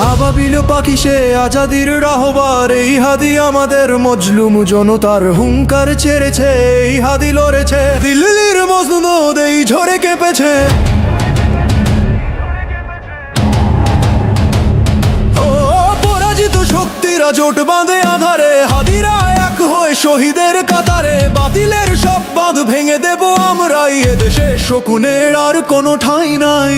আবাবিল পাখি সে আজাদির রাহবার, এই হাদি আমাদের মজলুম জনতার হুঙ্কার ছেড়েছে, এই হাদি লড়েছে দিল্লির মজনুদ এই ঝড়ে কেঁপেছে। ও পরাজিত শক্তিরা জোট বাঁধে আধারে, হাদিরা এক হয়ে শহীদের কাতারে, বাতিলের সব বাঁধ ভেঙে দেব আমরাই, এদেশে শকুনের আর কোনো ঠাঁই নাই।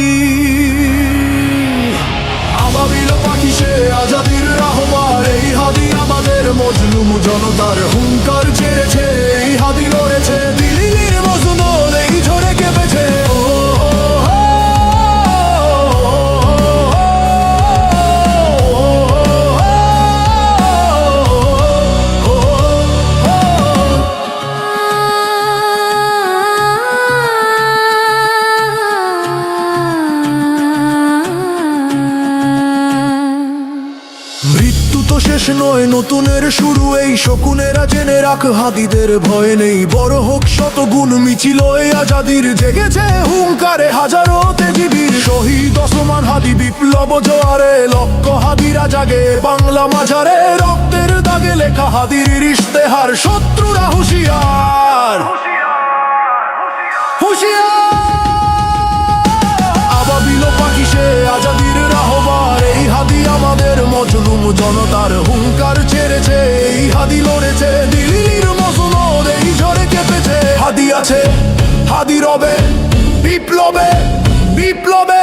আবাবিল পাখি সে আজাদির রাহবার, এই হাদি আমাদের মজলুম জনতার হুঙ্কার ছেড়েছে, এই হাদি লড়েছে দিল্লির মজনুদ এই ঝড়ে কেঁপেছে। মৃত্যু তো শেষ নয়, নতুনের শুরু এই শকুনেরা জেনে রাখ, হাদিদের ভয় নেই, বড় হোক শতগুণ মিছিল এই আজাদির, জেগেছে হুঙ্কারে হাজারো তেজিবীর, শহীদ ওসমান হাদি বিপ্লব জোয়ারে, লক্ষ হাদিরা জাগে বাংলা মাঝারে, রক্তের দাগে লেখা হাদির ইশতেহার, শত্রুরা হুঁশিয়ার হুঁশিয়ার। আবাবিল পাখি সে আজাদির রাহবার, এই হাদি আমাদের মজলুম জনতার হুঙ্কার ছেড়েছে, এই হাদি লড়েছে দিল্লির মজনুদ এই ঝড়ে কেঁপেছে। হাদি আছে, হাদি রবে বিপ্লবে বিপ্লবে।